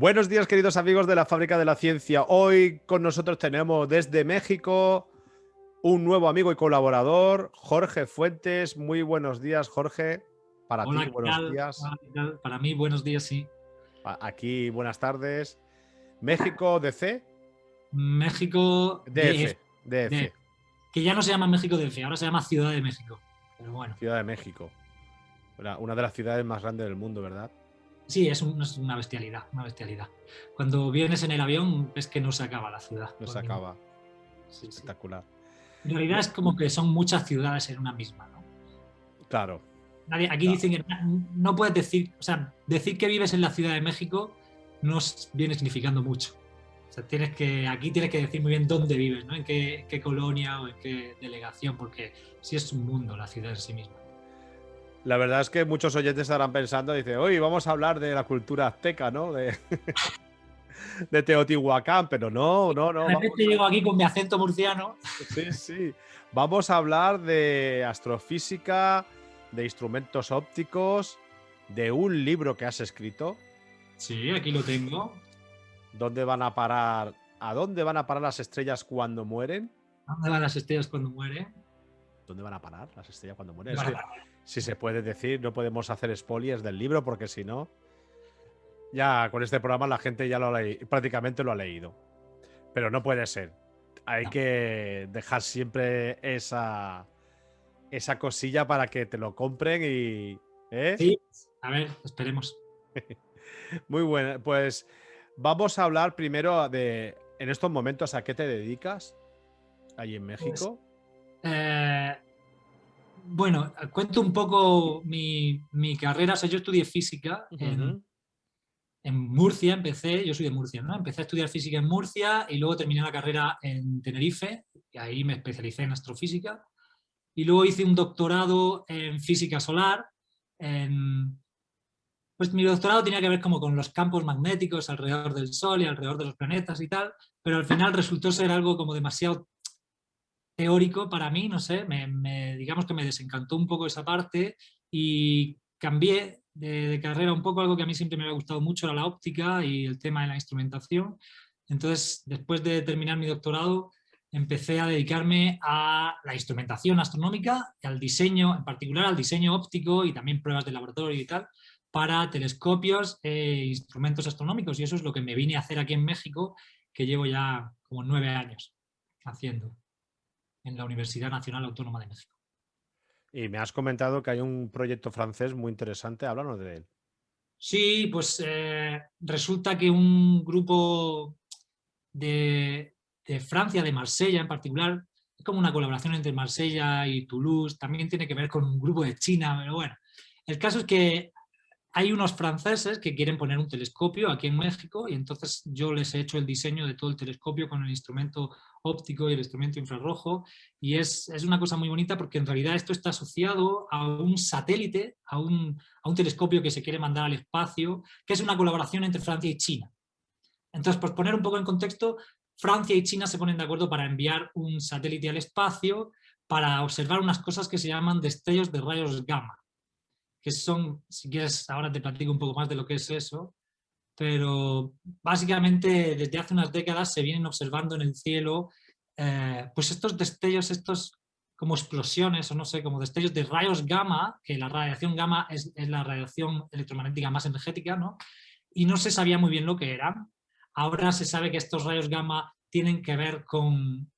Buenos días, queridos amigos de la Fábrica de la Ciencia. Hoy con nosotros tenemos desde México un nuevo amigo y colaborador, Jorge Fuentes. Muy buenos días, Jorge. Para ti, Hola, ¿qué buenos tal? días. Hola, ¿qué tal? Para mí, buenos días, sí. Aquí, buenas tardes. México, DC, México DF, DF, DF, que ya no se llama México DF, ahora se llama Ciudad de México. Pero bueno, Ciudad de México. Una de las ciudades más grandes del mundo, ¿verdad? sí, es una bestialidad, una bestialidad. Cuando vienes en el avión ves que no se acaba la ciudad No por se ningún. acaba. Sí, sí. Espectacular. En realidad Bu- es como que son muchas ciudades en una misma, ¿no? claro, Aquí claro. dicen que no puedes decir, o sea, decir que vives en la Ciudad de México no viene significando mucho. O sea, aquí tienes que decir muy bien dónde vives, ¿no? En qué colonia o en qué delegación, porque sí es un mundo la ciudad en sí misma. La verdad es que muchos oyentes estarán pensando, dice, hoy vamos a hablar de la cultura azteca, ¿no? De Teotihuacán, pero no, no, no, De repente llego aquí con mi acento murciano. sí, sí. Vamos a hablar de astrofísica, de instrumentos ópticos, de un libro que has escrito. Sí, aquí lo tengo. ¿Dónde van a parar? ¿A dónde van a parar las estrellas cuando mueren? ¿Dónde van las estrellas cuando mueren? ¿Dónde van a parar las estrellas cuando mueren? ¿Dónde Es van a que, parar? si se puede decir, no podemos hacer spoilers del libro porque si no, ya con este programa la gente ya prácticamente lo ha leído. Pero no puede ser. Hay No. que dejar siempre esa cosilla para que te lo compren y. ¿Eh? Sí, a ver, esperemos. Muy buena. Pues vamos a hablar primero de. En estos momentos, ¿a qué te dedicas? Ahí en Pues, México. eh, bueno, cuento un poco mi carrera. O sea, yo estudié física Ujú. en Murcia, empecé, yo soy de Murcia, ¿no? Empecé a estudiar física en Murcia y luego terminé la carrera en Tenerife, y ahí me especialicé en astrofísica. Y luego hice un doctorado en física solar. Pues mi doctorado tenía que ver como con los campos magnéticos alrededor del Sol y alrededor de los planetas y tal, pero al final resultó ser algo como demasiado teórico para mí, no sé, digamos que me desencantó un poco esa parte y cambié de carrera un poco. Algo que a mí siempre me había gustado mucho era la óptica y el tema de la instrumentación. Entonces, después de terminar mi doctorado, empecé a dedicarme a la instrumentación astronómica y al diseño, en particular al diseño óptico y también pruebas de laboratorio y tal, para telescopios e instrumentos astronómicos. Y eso es lo que me vine a hacer aquí en México, que llevo ya como 9 años haciendo en la Universidad Nacional Autónoma de México. Y me has comentado que hay un proyecto francés muy interesante. Háblanos de él. Sí, pues resulta que un grupo de Francia, de Marsella en particular, es como una colaboración entre Marsella y Toulouse, también tiene que ver con un grupo de China, pero bueno, el caso es que hay unos franceses que quieren poner un telescopio aquí en México y entonces yo les he hecho el diseño de todo el telescopio con el instrumento óptico y el instrumento infrarrojo, y es una cosa muy bonita porque en realidad esto está asociado a un satélite, a un telescopio que se quiere mandar al espacio, que es una colaboración entre Francia y China. Entonces, por poner un poco en contexto, Francia y China se ponen de acuerdo para enviar un satélite al espacio para observar unas cosas que se llaman destellos de rayos gamma, que son, si quieres, ahora te platico un poco más de lo que es eso, pero básicamente desde hace unas décadas se vienen observando en el cielo pues estos destellos, estos como explosiones o no sé, como destellos de rayos gamma, que la radiación gamma es la radiación electromagnética más energética, ¿no? Y no se sabía muy bien lo que eran. Ahora se sabe que estos rayos gamma tienen que ver con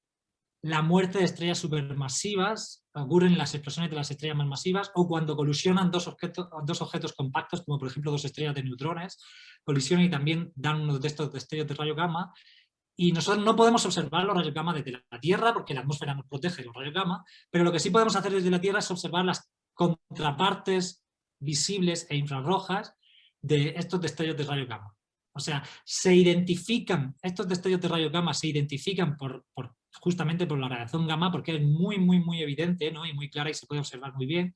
la muerte de estrellas supermasivas, ocurren en las explosiones de las estrellas más masivas o cuando colisionan dos objetos compactos, como por ejemplo dos estrellas de neutrones, colisionan y también dan uno de estos destellos de rayo gamma. Y nosotros no podemos observar los rayos gamma desde la Tierra porque la atmósfera nos protege de los rayos gamma, pero lo que sí podemos hacer desde la Tierra es observar las contrapartes visibles e infrarrojas de estos destellos de rayo gamma. O sea, estos destellos de rayo gamma se identifican justamente por la radiación gamma, porque es muy, muy, muy evidente, ¿no? Y muy clara y se puede observar muy bien,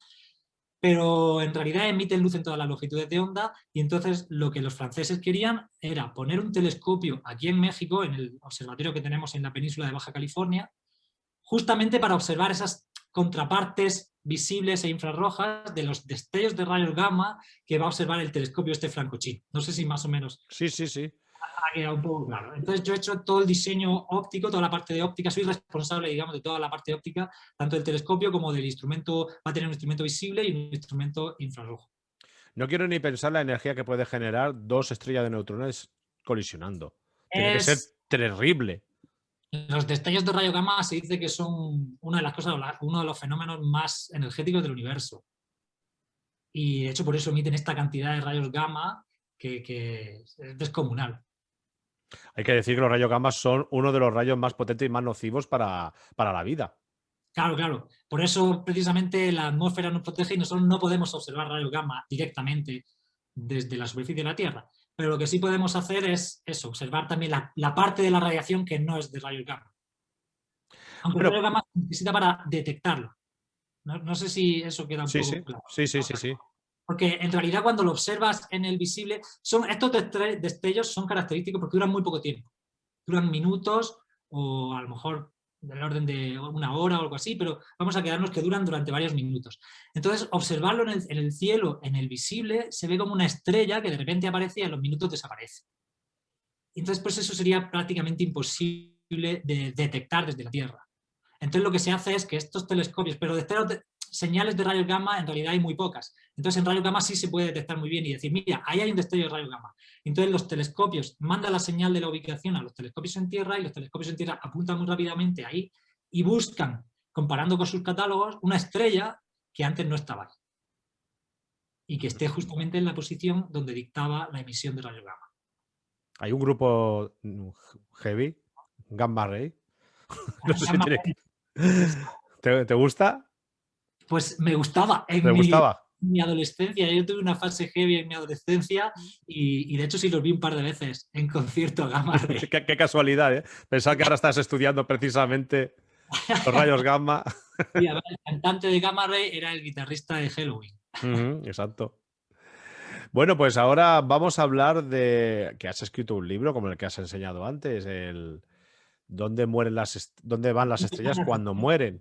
pero en realidad emiten luz en todas las longitudes de onda, y entonces lo que los franceses querían era poner un telescopio aquí en México, en el observatorio que tenemos en la península de Baja California, justamente para observar esas contrapartes visibles e infrarrojas de los destellos de rayos gamma que va a observar el telescopio franco-chino. No sé si más o menos Sí, sí, sí. ha quedado un poco claro. Entonces yo he hecho todo el diseño óptico, toda la parte de óptica, soy responsable, digamos, de toda la parte óptica, tanto del telescopio como del instrumento, va a tener un instrumento visible y un instrumento infrarrojo. No quiero ni pensar la energía que puede generar dos estrellas de neutrones colisionando. Tiene que ser Es, terrible. los destellos de rayo gamma se dice que son una de las cosas, uno de los fenómenos más energéticos del universo. Y de hecho por eso emiten esta cantidad de rayos gamma que es descomunal. Hay que decir que los rayos gamma son uno de los rayos más potentes y más nocivos para la vida. Claro, claro. Por eso precisamente la atmósfera nos protege y nosotros no podemos observar rayos gamma directamente desde la superficie de la Tierra. Pero lo que sí podemos hacer es eso, observar también la parte de la radiación que no es de rayos gamma. Aunque el Bueno, rayo gamma se necesita para detectarlo. No sé si eso queda un sí, poco sí, claro. sí, sí, sí, sí. Porque en realidad cuando lo observas en el visible, estos destellos son característicos porque duran muy poco tiempo. Duran minutos o a lo mejor del orden de una hora o algo así, pero vamos a quedarnos que duran durante varios minutos. Entonces, observarlo en el cielo, en el visible, se ve como una estrella que de repente aparece y a los minutos desaparece. Entonces, pues eso sería prácticamente imposible de detectar desde la Tierra. Entonces lo que se hace es que estos telescopios, pero señales de rayos gamma en realidad hay muy pocas. Entonces en rayos gamma sí se puede detectar muy bien y decir, mira, ahí hay un destello de rayos gamma. Entonces los telescopios mandan la señal de la ubicación a los telescopios en Tierra y los telescopios en Tierra apuntan muy rápidamente ahí y buscan, comparando con sus catálogos, una estrella que antes no estaba ahí y que esté justamente en la posición donde dictaba la emisión de rayos gamma. Hay un grupo heavy, Gamma Ray. No sé si Gamma tiene que... es ¿Te gusta? Pues me gustaba ¿Te en gustaba? mi adolescencia. Yo tuve una fase heavy en mi adolescencia y de hecho sí los vi un par de veces en concierto a Gamma Ray. Qué casualidad, ¿eh? Pensaba que ahora estás estudiando precisamente los rayos gamma. Y además, el cantante de Gamma Ray era el guitarrista de Halloween. Ujú, exacto. Bueno, pues ahora vamos a hablar de que has escrito un libro como el que has enseñado antes, el dónde van las estrellas cuando mueren.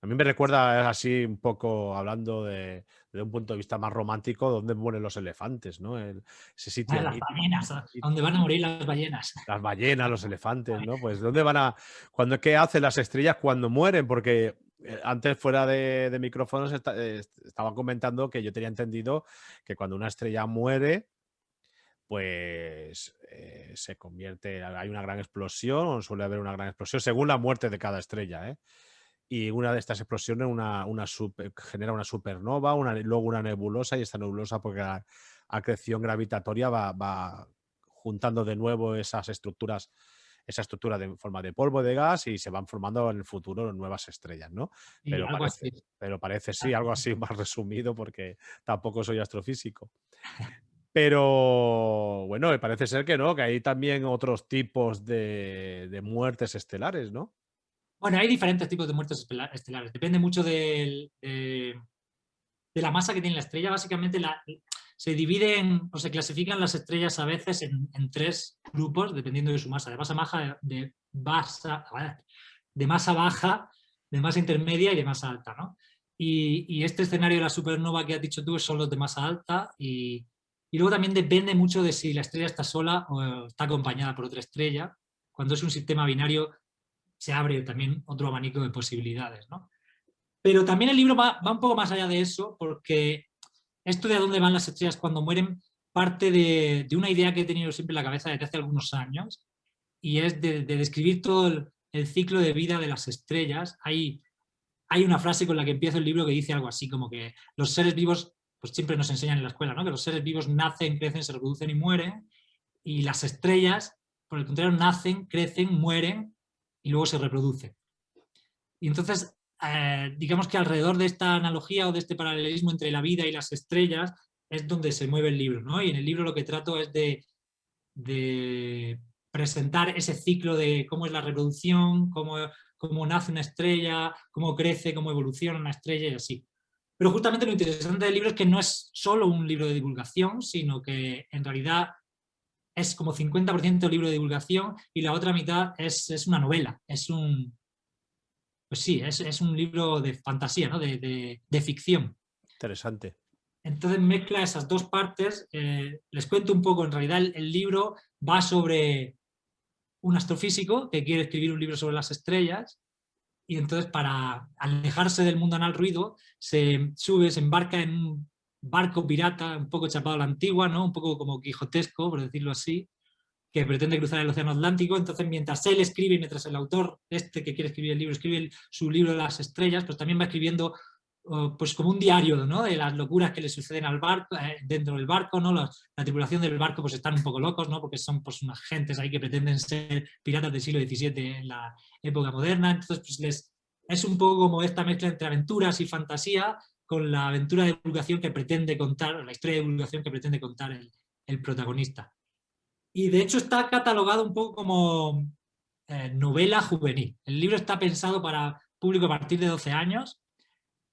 A mí me recuerda así un poco hablando de un punto de vista más romántico, dónde mueren los elefantes, ¿no? Ese sitio Las ballenas, a donde van a morir las ballenas. las ballenas, los elefantes, ¿no? Pues ¿dónde van a qué hacen las estrellas cuando mueren? Porque antes fuera de micrófonos estaban comentando que yo tenía entendido que cuando una estrella muere, pues se convierte, hay una gran explosión, o suele haber una gran explosión, según la muerte de cada estrella, ¿eh? Y una de estas explosiones genera una supernova, luego una nebulosa, y esta nebulosa, porque la acreción gravitatoria va juntando de nuevo esa estructura de forma de polvo, de gas, y se van formando en el futuro nuevas estrellas, ¿no? Y algo así. Pero parece sí, algo así más resumido, porque tampoco soy astrofísico. Pero bueno, parece ser que no, que hay también otros tipos de muertes estelares, ¿no? Bueno, hay diferentes tipos de muertes estelares. Depende mucho de la masa que tiene la estrella. Básicamente se dividen o se clasifican las estrellas a veces en tres grupos, dependiendo de su masa. De masa baja, de masa baja, de masa intermedia y de masa alta, ¿no? Y este escenario de la supernova que has dicho tú son los de masa alta y luego también depende mucho de si la estrella está sola o está acompañada por otra estrella. Cuando es un sistema binario se abre también otro abanico de posibilidades, ¿no? Pero también el libro va un poco más allá de eso, porque esto de a dónde van las estrellas cuando mueren parte de una idea que he tenido siempre en la cabeza desde hace algunos años, y es de describir todo el ciclo de vida de las estrellas. Hay una frase con la que empiezo el libro que dice algo así, como que los seres vivos, pues siempre nos enseñan en la escuela, ¿no? Que los seres vivos nacen, crecen, se reproducen y mueren, y las estrellas, por el contrario, nacen, crecen, mueren y luego se reproducen. Y entonces, digamos que alrededor de esta analogía o de este paralelismo entre la vida y las estrellas es donde se mueve el libro, ¿no? Y en el libro lo que trato es de presentar ese ciclo de cómo es la reproducción, cómo nace una estrella, cómo crece, cómo evoluciona una estrella y así. Pero justamente lo interesante del libro es que no es solo un libro de divulgación, sino que en realidad es como 50% libro de divulgación y la otra mitad es una novela, pues sí, es un libro de fantasía, ¿no? De ficción. Interesante. Entonces mezcla esas dos partes. Les cuento un poco, en realidad el libro va sobre un astrofísico que quiere escribir un libro sobre las estrellas y entonces para alejarse del mundanal ruido se sube, se embarca en un barco pirata un poco chapado a la antigua, ¿no? Un poco como quijotesco, por decirlo así, que pretende cruzar el Océano Atlántico. Entonces, mientras él escribe, mientras el autor, este que quiere escribir el libro, escribe su libro de las estrellas, pues también va escribiendo pues como un diario, ¿no? De las locuras que le suceden al barco, dentro del barco, ¿no? La tripulación del barco pues están un poco locos, ¿no? Porque son pues unas gentes ahí que pretenden ser piratas del siglo XVII en la época moderna. Entonces, pues es un poco como esta mezcla entre aventuras y fantasía con la aventura de divulgación que pretende contar, la historia de divulgación que pretende contar el protagonista. Y de hecho está catalogado un poco como novela juvenil. El libro está pensado para público a partir de 12 años,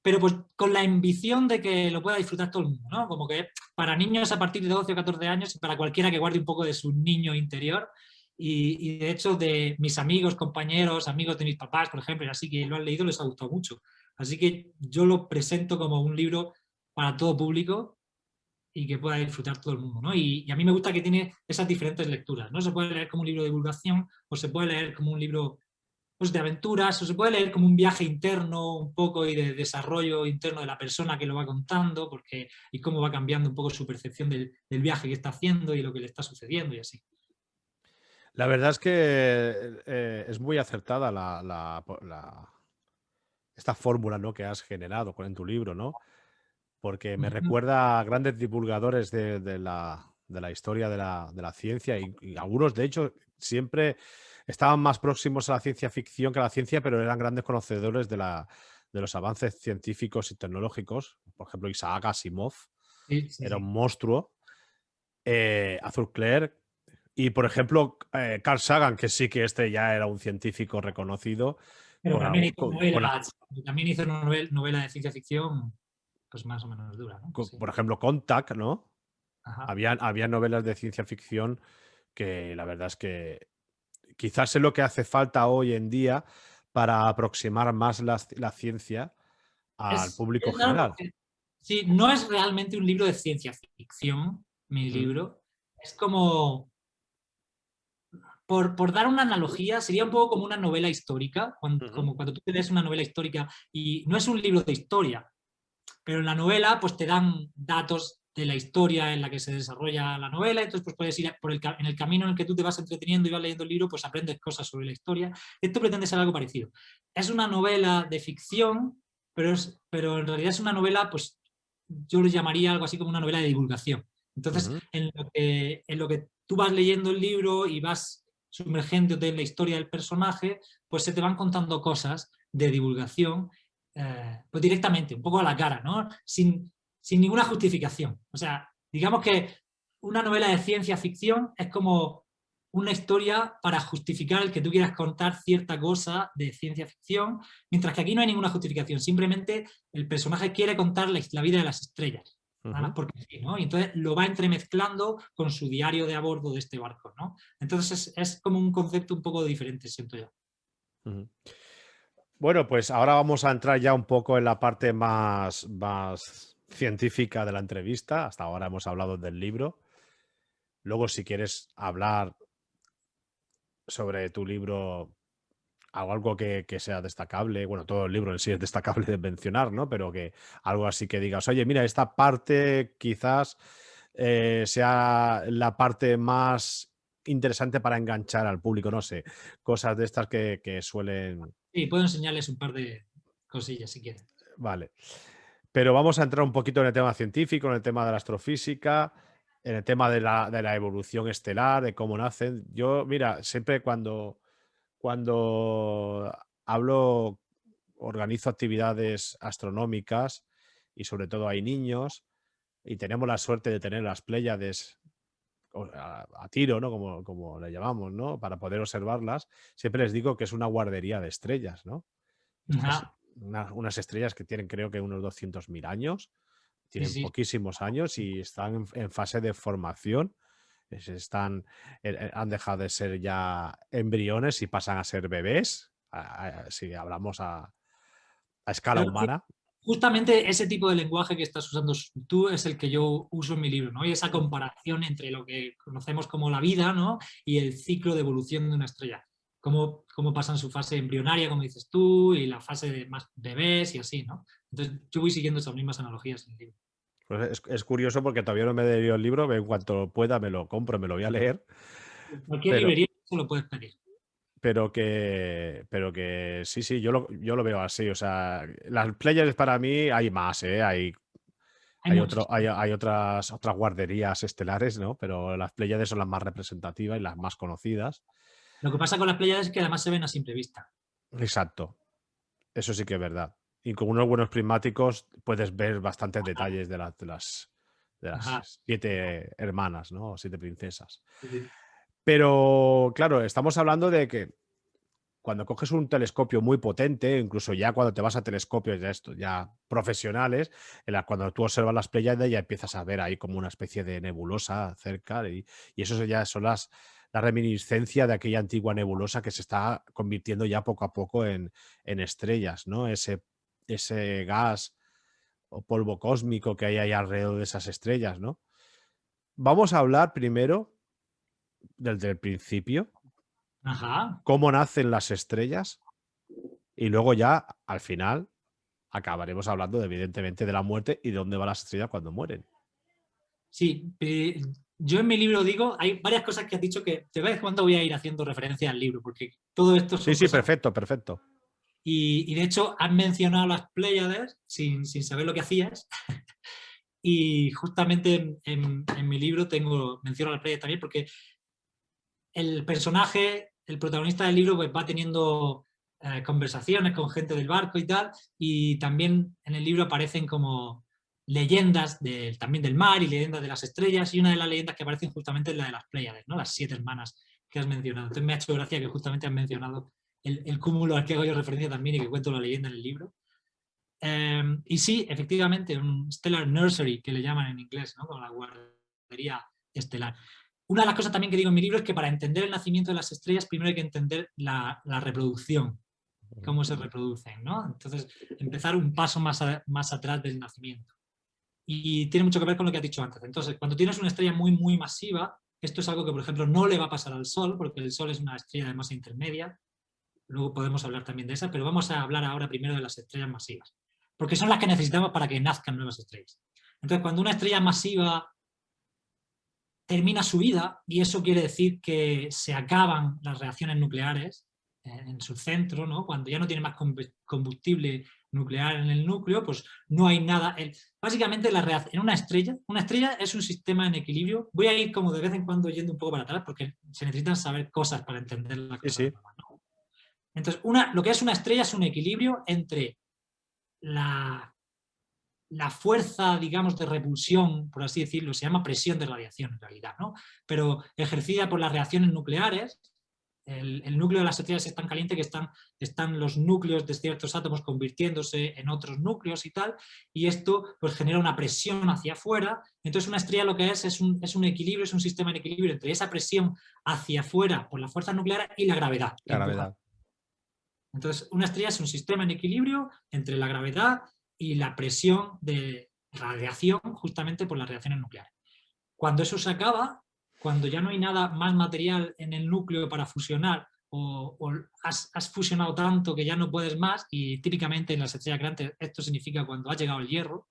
pero pues con la ambición de que lo pueda disfrutar todo el mundo, ¿no? Como que para niños a partir de 12 o 14 años y para cualquiera que guarde un poco de su niño interior. Y de hecho de mis amigos, compañeros, amigos de mis papás, por ejemplo, y así que lo han leído, les ha gustado mucho. Así que yo lo presento como un libro para todo público y que pueda disfrutar todo el mundo, ¿no? Y a mí me gusta que tiene esas diferentes lecturas, ¿no? Se puede leer como un libro de divulgación o se puede leer como un libro pues, de aventuras o se puede leer como un viaje interno un poco y de desarrollo interno de la persona que lo va contando porque, y cómo va cambiando un poco su percepción del viaje que está haciendo y lo que le está sucediendo y así. La verdad es que es muy acertada esta fórmula, ¿no? Que has generado en tu libro, ¿no? Porque me Ujú. recuerda a grandes divulgadores de la historia de la ciencia y algunos, de hecho, siempre estaban más próximos a la ciencia ficción que a la ciencia, pero eran grandes conocedores de los avances científicos y tecnológicos. Por ejemplo, Isaac Asimov Sí, sí, era un sí. monstruo. Arthur Clarke y, por ejemplo, Carl Sagan, que sí que este ya era un científico reconocido, Pero con, también algo- hizo con- con novelas, también hizo novela de ciencia ficción pues más o menos dura, ¿no? Sí. por ejemplo, Contact, ¿no? Ajá. Había novelas de ciencia ficción que la verdad es que quizás es lo que hace falta hoy en día para aproximar más la ciencia al público Es raro general. porque sí, no es realmente un libro de ciencia ficción, mi Mm, libro. Es como, por dar una analogía, sería un poco como una novela histórica, ujú, como cuando tú lees una novela histórica y no es un libro de historia, pero en la novela pues te dan datos de la historia en la que se desarrolla la novela, entonces pues puedes ir en el camino en el que tú te vas entreteniendo y vas leyendo el libro, pues aprendes cosas sobre la historia. Esto pretende ser algo parecido. Es una novela de ficción, pero en realidad es una novela, pues yo lo llamaría algo así como una novela de divulgación. Entonces, ujú. en lo que tú vas leyendo el libro y vas sumergiéndote en la historia del personaje, pues se te van contando cosas de divulgación pues directamente, un poco a la cara, ¿no? Sin ninguna justificación. O sea, digamos que una novela de ciencia ficción es como una historia para justificar el que tú quieras contar cierta cosa de ciencia ficción, mientras que aquí no hay ninguna justificación, simplemente el personaje quiere contar la vida de las estrellas, nada más Ujú, porque sí, ¿no? Y entonces lo va entremezclando con su diario de a bordo de este barco, ¿no? Entonces es como un concepto un poco diferente, siento yo. ujú. Bueno, pues ahora vamos a entrar ya un poco en la parte más científica de la entrevista. Hasta ahora hemos hablado del libro. Luego, si quieres hablar sobre tu libro, algo que sea destacable, bueno, todo el libro en sí es destacable de mencionar, ¿no? Pero que algo así que digas, oye, mira, esta parte quizás sea la parte más interesante para enganchar al público, no sé, cosas de estas que suelen. Sí, puedo enseñarles un par de cosillas si quieren. Vale. Pero vamos a entrar un poquito en el tema científico, en el tema de la astrofísica, en el tema de la evolución estelar, de cómo nacen. Yo, mira, siempre cuando hablo, organizo actividades astronómicas y sobre todo hay niños y tenemos la suerte de tener las Pléyades a tiro, ¿no? Como le llamamos, ¿no? Para poder observarlas, siempre les digo que es una guardería de estrellas, ¿no? Estas, Ajá, unas estrellas que tienen creo que unos 200.000 años, sí, tienen sí. poquísimos años y están en fase de formación. Han dejado de ser ya embriones y pasan a ser bebés, si hablamos a escala Pero es que humana. justamente ese tipo de lenguaje que estás usando tú es el que yo uso en mi libro, ¿no? Y esa comparación entre lo que conocemos como la vida, ¿no? Y el ciclo de evolución de una estrella. Cómo pasan su fase embrionaria, como dices tú, y la fase de más bebés y así, ¿no? Entonces yo voy siguiendo esas mismas analogías en el libro. Pues es curioso porque todavía no me he leído el libro, en cuanto pueda me lo compro, me lo voy a leer, En cualquier pero, librería se lo puedes pedir. pero que sí, sí, yo lo veo así. O sea, las Pléyades para mí hay más, ¿eh? Hay, Hay muchos. hay otras guarderías estelares, ¿no? Pero las Pléyades son las más representativas y las más conocidas. Lo que pasa con las Pléyades es que además se ven a simple vista. Exacto, eso sí que es verdad. Y con unos buenos prismáticos puedes ver bastantes detalles de las Ajá. 7 hermanas, ¿no? O 7 princesas. Sí, sí. Pero, claro, estamos hablando de que cuando coges un telescopio muy potente, incluso ya cuando te vas a telescopios ya profesionales, cuando tú observas las Pléyades ya empiezas a ver ahí como una especie de nebulosa cerca y eso ya son la reminiscencia de aquella antigua nebulosa que se está convirtiendo ya poco a poco en estrellas, ¿no? Ese gas o polvo cósmico que hay ahí alrededor de esas estrellas, ¿no? Vamos a hablar primero desde el principio, Ajá. cómo nacen las estrellas. Y luego ya, al final, acabaremos hablando, evidentemente, de la muerte y de dónde van las estrellas cuando mueren. Sí, yo en mi libro digo, hay varias cosas que has dicho que de vez en cuando voy a ir haciendo referencia al libro, porque todo esto Sí, son sí, cosas. perfecto, perfecto. Y de hecho, has mencionado las Pléyades sin saber lo que hacías. Y justamente en mi libro menciono las Pléyades también, porque el personaje, el protagonista del libro, pues va teniendo conversaciones con gente del barco y tal, y también en el libro aparecen como leyendas también del mar y leyendas de las estrellas, y una de las leyendas que aparecen justamente es la de las Pléyades, ¿no? Las 7 hermanas que has mencionado. Entonces me ha hecho gracia que justamente has mencionado el cúmulo al que hago yo referencia también y que cuento la leyenda en el libro. Y sí, efectivamente, un Stellar Nursery, que le llaman en inglés, ¿no? Como la guardería estelar. Una de las cosas también que digo en mi libro es que para entender el nacimiento de las estrellas, primero hay que entender la reproducción, cómo se reproducen, ¿no? Entonces, empezar un paso más atrás del nacimiento. Y tiene mucho que ver con lo que has dicho antes. Entonces, cuando tienes una estrella muy, muy masiva, esto es algo que, por ejemplo, no le va a pasar al Sol, porque el Sol es una estrella de masa intermedia. Luego podemos hablar también de esa, pero vamos a hablar ahora primero de las estrellas masivas, porque son las que necesitamos para que nazcan nuevas estrellas. Entonces, cuando una estrella masiva termina su vida, y eso quiere decir que se acaban las reacciones nucleares en su centro, ¿no? Cuando ya no tiene más combustible nuclear en el núcleo, pues no hay nada. Básicamente, en una estrella es un sistema en equilibrio. Voy a ir como de vez en cuando yendo un poco para atrás, porque se necesitan saber cosas para entender las Sí, cosas sí. nuevas, ¿no? Entonces, lo que es una estrella es un equilibrio entre la, la fuerza, digamos, de repulsión, por así decirlo, se llama presión de radiación en realidad, ¿no? Pero ejercida por las reacciones nucleares. El núcleo de las estrellas es tan caliente que están los núcleos de ciertos átomos convirtiéndose en otros núcleos y tal, y esto pues genera una presión hacia afuera. Entonces una estrella lo que es un equilibrio, es un sistema en equilibrio entre esa presión hacia afuera por la fuerza nuclear y la gravedad que La empuja. gravedad. Entonces, una estrella es un sistema en equilibrio entre la gravedad y la presión de radiación justamente por las reacciones nucleares. Cuando eso se acaba, cuando ya no hay nada más material en el núcleo para fusionar o has fusionado tanto que ya no puedes más, y típicamente en las estrellas grandes esto significa cuando ha llegado el hierro,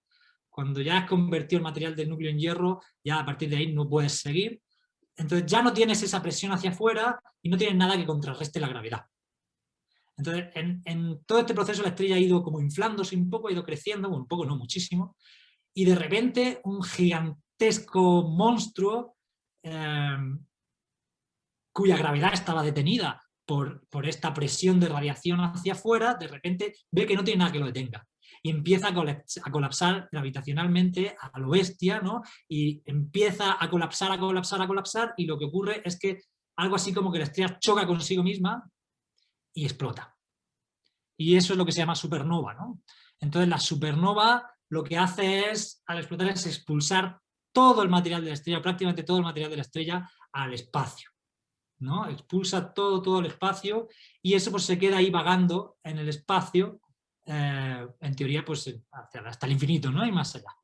cuando ya has convertido el material del núcleo en hierro, ya a partir de ahí no puedes seguir. Entonces ya no tienes esa presión hacia afuera y no tienes nada que contrarreste la gravedad. Entonces, en todo este proceso la estrella ha ido como inflándose un poco, ha ido creciendo, bueno, un poco, no muchísimo, y de repente un gigantesco monstruo eh, cuya gravedad estaba detenida por esta presión de radiación hacia afuera, de repente ve que no tiene nada que lo detenga. Y empieza a colapsar gravitacionalmente a lo bestia, ¿no? Y empieza a colapsar, a colapsar, a colapsar, y lo que ocurre es que algo así como que la estrella choca consigo misma y explota. Y eso es lo que se llama supernova, ¿no? Entonces la supernova lo que hace al explotar es expulsar todo el material de la estrella, prácticamente todo el material de la estrella al espacio. ¿no? Expulsa todo el espacio y eso pues se queda ahí vagando en el espacio, en teoría pues hasta el infinito, ¿no? Y más allá.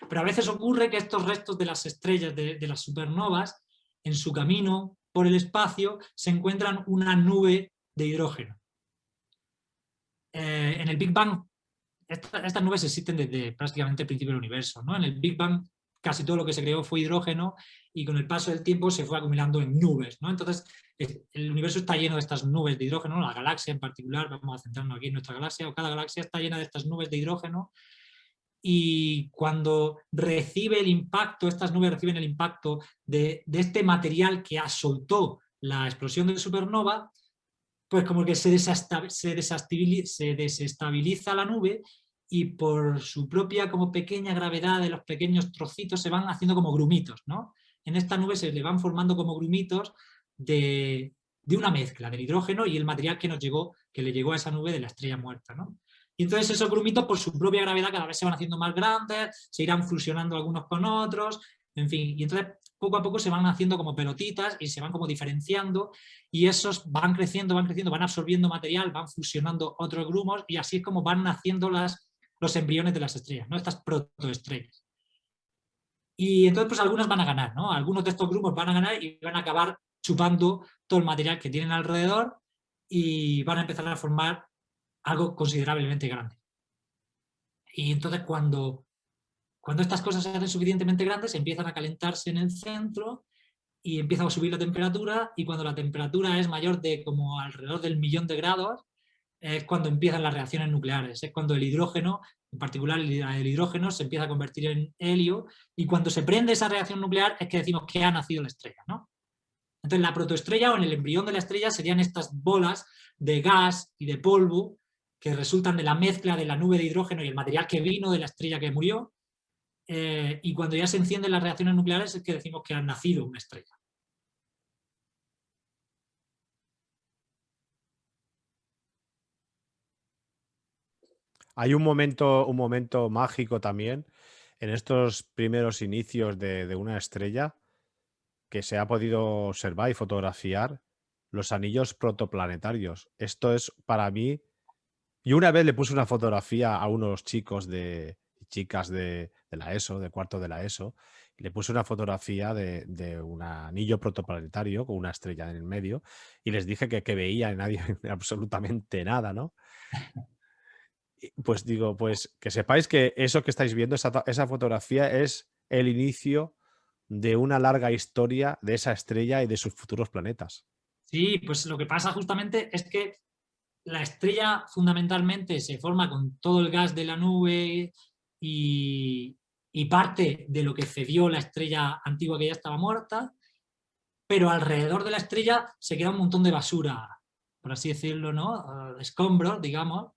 Pero a veces ocurre que estos restos de las estrellas, de las supernovas, en su camino por el espacio se encuentran una nube de hidrógeno. En el Big Bang, estas nubes existen desde prácticamente el principio del universo, ¿no? En el Big Bang casi todo lo que se creó fue hidrógeno y con el paso del tiempo se fue acumulando en nubes, ¿no? Entonces el universo está lleno de estas nubes de hidrógeno, la galaxia en particular, vamos a centrarnos aquí en nuestra galaxia, o cada galaxia está llena de estas nubes de hidrógeno y cuando recibe el impacto, estas nubes reciben el impacto de este material que soltó la explosión de supernova, pues como que se desestabiliza la nube y por su propia como pequeña gravedad de los pequeños trocitos se van haciendo como grumitos, ¿no? En esta nube se le van formando como grumitos de una mezcla del hidrógeno y el material que le llegó a esa nube de la estrella muerta, ¿no? Y entonces esos grumitos por su propia gravedad cada vez se van haciendo más grandes, se irán fusionando algunos con otros, en fin, y entonces poco a poco se van haciendo como pelotitas y se van como diferenciando y esos van creciendo, van absorbiendo material, van fusionando otros grumos y así es como van naciendo los embriones de las estrellas, ¿no? Estas protoestrellas. Y entonces pues algunas van a ganar, ¿no? Algunos de estos grumos van a ganar y van a acabar chupando todo el material que tienen alrededor y van a empezar a formar algo considerablemente grande. Y entonces cuando estas cosas se hacen suficientemente grandes, empiezan a calentarse en el centro y empieza a subir la temperatura y cuando la temperatura es mayor de como alrededor del 1.000.000 de grados es cuando empiezan las reacciones nucleares, es cuando el hidrógeno, en particular el hidrógeno, se empieza a convertir en helio y cuando se prende esa reacción nuclear es que decimos que ha nacido la estrella, ¿no? Entonces la protoestrella o en el embrión de la estrella serían estas bolas de gas y de polvo que resultan de la mezcla de la nube de hidrógeno y el material que vino de la estrella que murió, y cuando ya se encienden las reacciones nucleares es que decimos que ha nacido una estrella. Hay un momento mágico también en estos primeros inicios de una estrella que se ha podido observar y fotografiar los anillos protoplanetarios. Esto es para mí. Yo una vez le puse una fotografía a unos chicos y chicas de la ESO, de cuarto de la ESO, y le puse una fotografía de un anillo protoplanetario con una estrella en el medio y les dije que veía en nadie absolutamente nada, ¿no? Pues digo, pues que sepáis que eso que estáis viendo, esa fotografía es el inicio de una larga historia de esa estrella y de sus futuros planetas. Sí, pues lo que pasa justamente es que la estrella fundamentalmente se forma con todo el gas de la nube y parte de lo que cedió la estrella antigua que ya estaba muerta, pero alrededor de la estrella se queda un montón de basura, por así decirlo, ¿no? Escombros, digamos,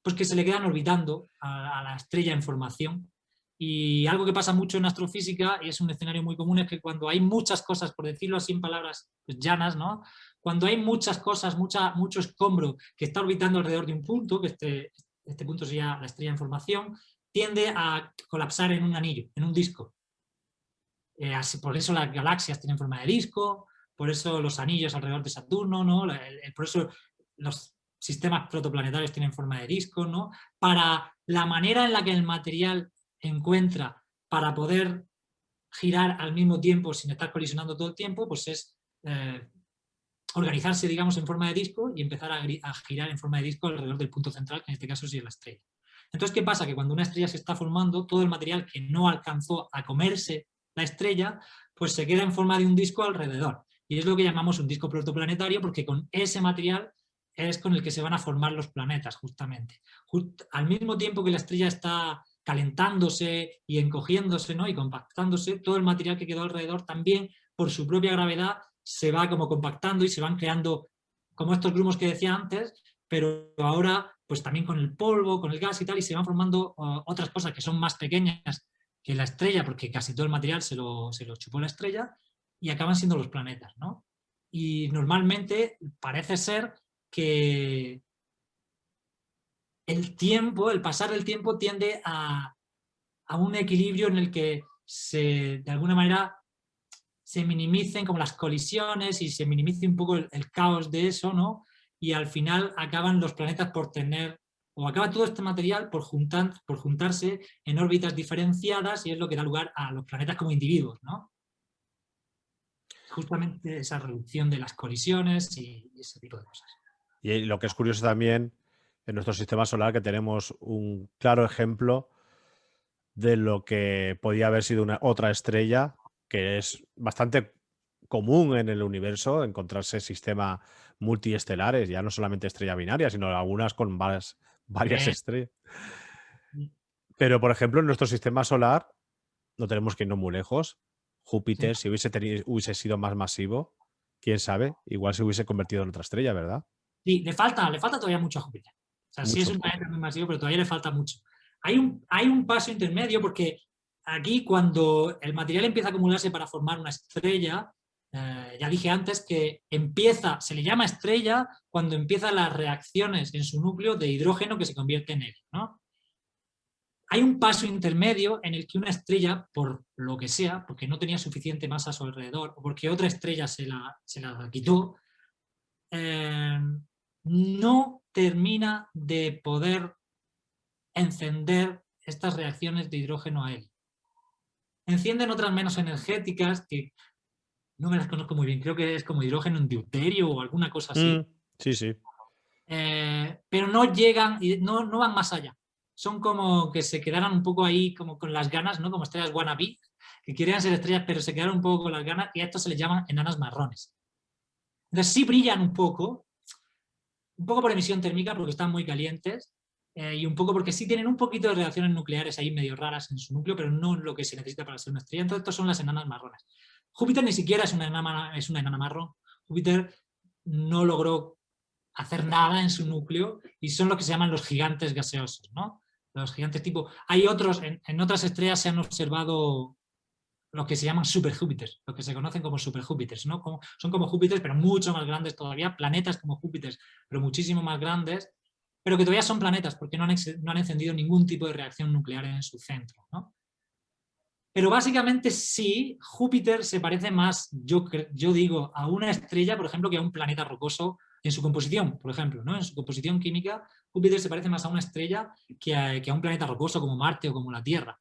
pues que se le quedan orbitando a la estrella en formación. Y algo que pasa mucho en astrofísica, y es un escenario muy común, es que cuando hay muchas cosas, por decirlo así en palabras pues, llanas, ¿no? Cuando hay muchas cosas, mucho escombro que está orbitando alrededor de un punto, que este punto sería la estrella en formación, tiende a colapsar en un anillo, en un disco. Por eso las galaxias tienen forma de disco, por eso los anillos alrededor de Saturno, ¿no? Por eso los sistemas protoplanetarios tienen forma de disco, ¿no? Para la manera en la que el material encuentra para poder girar al mismo tiempo sin estar colisionando todo el tiempo, pues es organizarse, digamos, en forma de disco y empezar a girar en forma de disco alrededor del punto central, que en este caso sí es la estrella. Entonces, ¿qué pasa? Que cuando una estrella se está formando, todo el material que no alcanzó a comerse la estrella, pues se queda en forma de un disco alrededor. Y es lo que llamamos un disco protoplanetario, porque con ese material es con el que se van a formar los planetas, justamente. Al mismo tiempo que la estrella está calentándose y encogiéndose, ¿no? Y compactándose, todo el material que quedó alrededor también, por su propia gravedad, se va como compactando y se van creando como estos grumos que decía antes, pero ahora pues también con el polvo, con el gas y tal, y se van formando otras cosas que son más pequeñas que la estrella, porque casi todo el material se lo chupó la estrella, y acaban siendo los planetas, ¿no? Y normalmente parece ser que el pasar del tiempo tiende a un equilibrio en el que de alguna manera se minimicen como las colisiones y se minimice un poco el caos de eso, ¿no? Y al final acaban los planetas por tener, o acaba todo este material por juntarse en órbitas diferenciadas y es lo que da lugar a los planetas como individuos, ¿no? Justamente esa reducción de las colisiones y ese tipo de cosas. Y lo que es curioso también en nuestro sistema solar, que tenemos un claro ejemplo de lo que podía haber sido otra estrella, que es bastante común en el universo encontrarse sistemas multiestelares, ya no solamente estrella binaria, sino algunas con varias estrellas. Pero, por ejemplo, en nuestro sistema solar, no tenemos que irnos muy lejos. Sí. Júpiter, si hubiese sido más masivo, quién sabe, igual se hubiese convertido en otra estrella, ¿verdad? Sí, le falta todavía mucho a Júpiter. O sea, sí es Mucho. un planeta muy masivo, pero todavía le falta mucho. Hay un paso intermedio porque aquí cuando el material empieza a acumularse para formar una estrella, ya dije antes que se le llama estrella cuando empiezan las reacciones en su núcleo de hidrógeno que se convierte en helio, ¿no? Hay un paso intermedio en el que una estrella, por lo que sea, porque no tenía suficiente masa a su alrededor o porque otra estrella se la quitó, no termina de poder encender estas reacciones de hidrógeno a helio. Encienden otras menos energéticas que no me las conozco muy bien, creo que es como hidrógeno en deuterio o alguna cosa así. Sí, sí. Pero no llegan y no van más allá. Son como que se quedaron un poco ahí como con las ganas, ¿no? Como estrellas wannabe, que querían ser estrellas pero se quedaron un poco con las ganas y a estos se les llaman enanas marrones. Entonces sí brillan un poco por emisión térmica porque están muy calientes y un poco porque sí tienen un poquito de reacciones nucleares ahí medio raras en su núcleo, pero no lo que se necesita para ser una estrella. Entonces estos son las enanas marrones. Júpiter ni siquiera es una enana marrón. Júpiter no logró hacer nada en su núcleo y son lo que se llaman los gigantes gaseosos, ¿no? Los gigantes tipo... Hay otros, en otras estrellas se han observado lo que se llaman superjúpiters, lo que se conocen como superjúpiters, ¿no? Son como Júpiter, pero mucho más grandes todavía, planetas como Júpiter, pero muchísimo más grandes, pero que todavía son planetas porque no han encendido ningún tipo de reacción nuclear en su centro, ¿no? Pero básicamente sí, Júpiter se parece más, yo digo, a una estrella, por ejemplo, que a un planeta rocoso en su composición, por ejemplo, ¿no? En su composición química, Júpiter se parece más a una estrella que a un planeta rocoso como Marte o como la Tierra.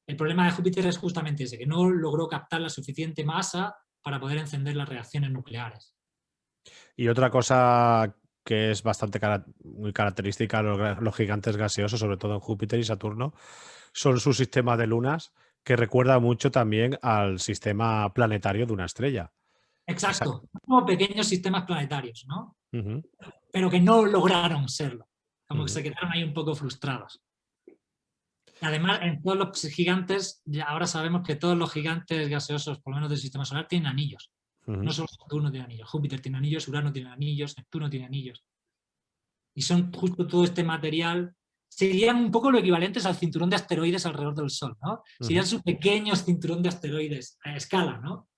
El problema de Júpiter es justamente ese, que no logró captar la suficiente masa para poder encender las reacciones nucleares. Y otra cosa que es bastante muy característica de los gigantes gaseosos, sobre todo en Júpiter y Saturno, son su sistema de lunas, que recuerda mucho también al sistema planetario de una estrella. Exacto, como pequeños sistemas planetarios, ¿no? Ujú, Pero que no lograron serlo, como que ujú. se quedaron ahí un poco frustrados. Además, en todos los gigantes, ya ahora sabemos que todos los gigantes gaseosos, por lo menos del sistema solar, tienen anillos. No Ujú. solo Saturno tiene anillos, Júpiter tiene anillos, Urano tiene anillos, Neptuno tiene anillos. Y son justo todo este material, serían un poco lo equivalentes al cinturón de asteroides alrededor del Sol, ¿no? Serían su pequeño cinturón de asteroides a escala, ¿no?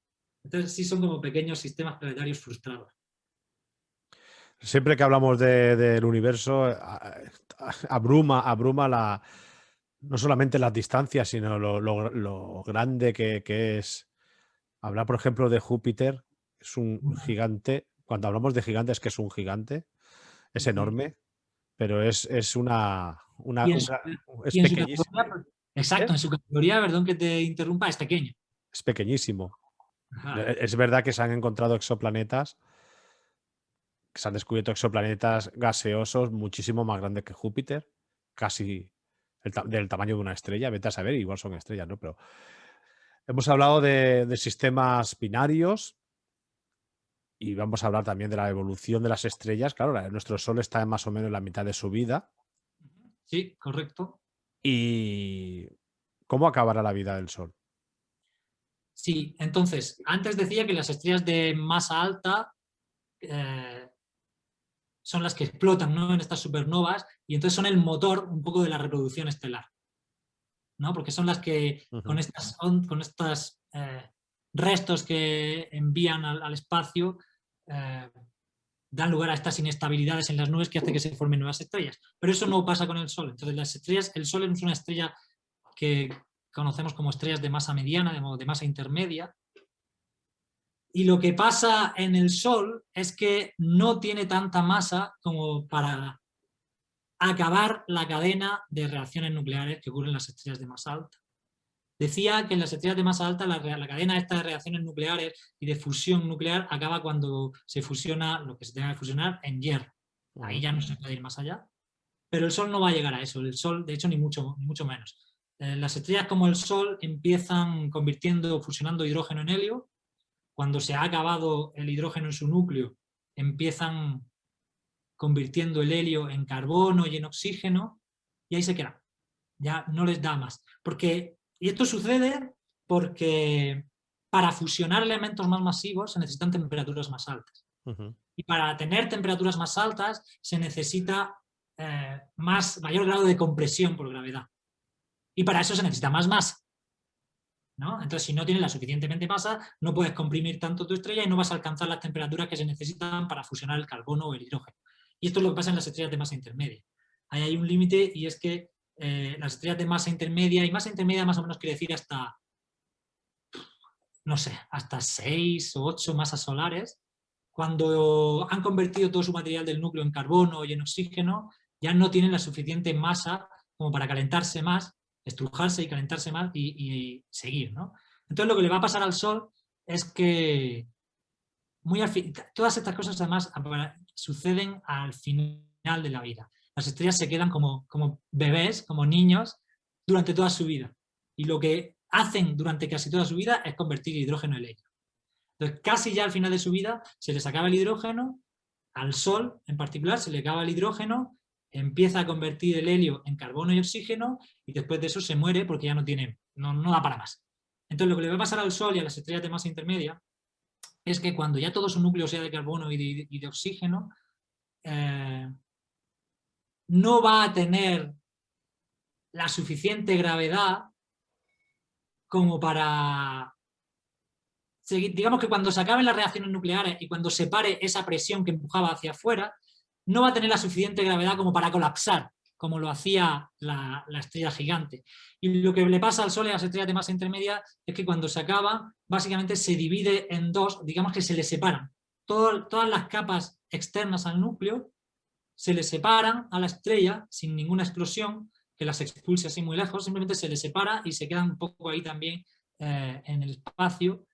Entonces sí son como pequeños sistemas planetarios frustrados. Siempre que hablamos del universo, abruma no solamente las distancias, sino lo grande que es. Hablar, por ejemplo, de Júpiter, es un gigante. Cuando hablamos de gigantes, que es un gigante, es enorme, pero es Y es en su pequeñísimo. categoría, ¿Eh? exacto, en su categoría, perdón que te interrumpa, es pequeño. Es pequeñísimo. Ajá. Es verdad que se han encontrado exoplanetas, que se han descubierto exoplanetas gaseosos muchísimo más grandes que Júpiter, casi del tamaño de una estrella. Vete a saber, igual son estrellas, ¿no? Pero hemos hablado de sistemas binarios y vamos a hablar también de la evolución de las estrellas. Claro, nuestro Sol está más o menos en la mitad de su vida. Sí, correcto. ¿Y cómo acabará la vida del Sol? Sí, entonces, antes decía que las estrellas de masa alta eh, son las que explotan, ¿no? En estas supernovas y entonces son el motor un poco de la reproducción estelar, ¿no? Porque son las que con Ujú. estas restos que envían al espacio eh, dan lugar a estas inestabilidades en las nubes que hace que se formen nuevas estrellas. Pero eso no pasa con el Sol. Entonces las estrellas, el Sol es una estrella que conocemos como estrellas de masa mediana, de masa intermedia, Y lo que pasa en el Sol es que no tiene tanta masa como para acabar la cadena de reacciones nucleares que ocurren en las estrellas de masa alta. Decía que en las estrellas de masa alta la cadena esta de reacciones nucleares y de fusión nuclear acaba cuando se fusiona lo que se tenga que fusionar en hierro. Ahí ya no se puede ir más allá. Pero el Sol no va a llegar a eso. El Sol, de hecho, ni mucho menos. Las estrellas como el Sol empiezan fusionando hidrógeno en helio. Cuando se ha acabado el hidrógeno en su núcleo, empiezan convirtiendo el helio en carbono y en oxígeno, y ahí se quedan. Ya no les da más. Y esto sucede porque para fusionar elementos más masivos se necesitan temperaturas más altas. Y para tener temperaturas más altas se necesita mayor grado de compresión por gravedad. Y para eso se necesita más masa, ¿no? Entonces, si no tienes la suficientemente masa, no puedes comprimir tanto tu estrella y no vas a alcanzar las temperaturas que se necesitan para fusionar el carbono o el hidrógeno. Y esto es lo que pasa en las estrellas de masa intermedia. Ahí hay un límite, y es que las estrellas de masa intermedia, y masa intermedia más o menos quiere decir hasta, no sé, hasta 6 o 8 masas solares, cuando han convertido todo su material del núcleo en carbono y en oxígeno, ya no tienen la suficiente masa como para calentarse más, estrujarse y calentarse más y seguir, ¿no? Entonces lo que le va a pasar al Sol es que todas estas cosas además suceden al final de la vida. Las estrellas se quedan como bebés, como niños, durante toda su vida. Y lo que hacen durante casi toda su vida es convertir hidrógeno en helio. Entonces, casi ya al final de su vida se les acaba el hidrógeno, al Sol en particular se le acaba el hidrógeno, empieza a convertir el helio en carbono y oxígeno, y después de eso se muere porque ya no da para más. Entonces, lo que le va a pasar al Sol y a las estrellas de masa intermedia es que cuando ya todo su núcleo sea de carbono y de oxígeno, no va a tener la suficiente gravedad como para seguir. Digamos que cuando se acaben las reacciones nucleares y cuando se pare esa presión que empujaba hacia afuera, no va a tener la suficiente gravedad como para colapsar, como lo hacía la estrella gigante. Y lo que le pasa al Sol y a las estrellas de masa intermedia es que cuando se acaba, básicamente se divide en dos, digamos que se le separan. Todas las capas externas al núcleo se le separan a la estrella sin ninguna explosión que las expulse así muy lejos, simplemente se le separa y se quedan un poco ahí también en el espacio,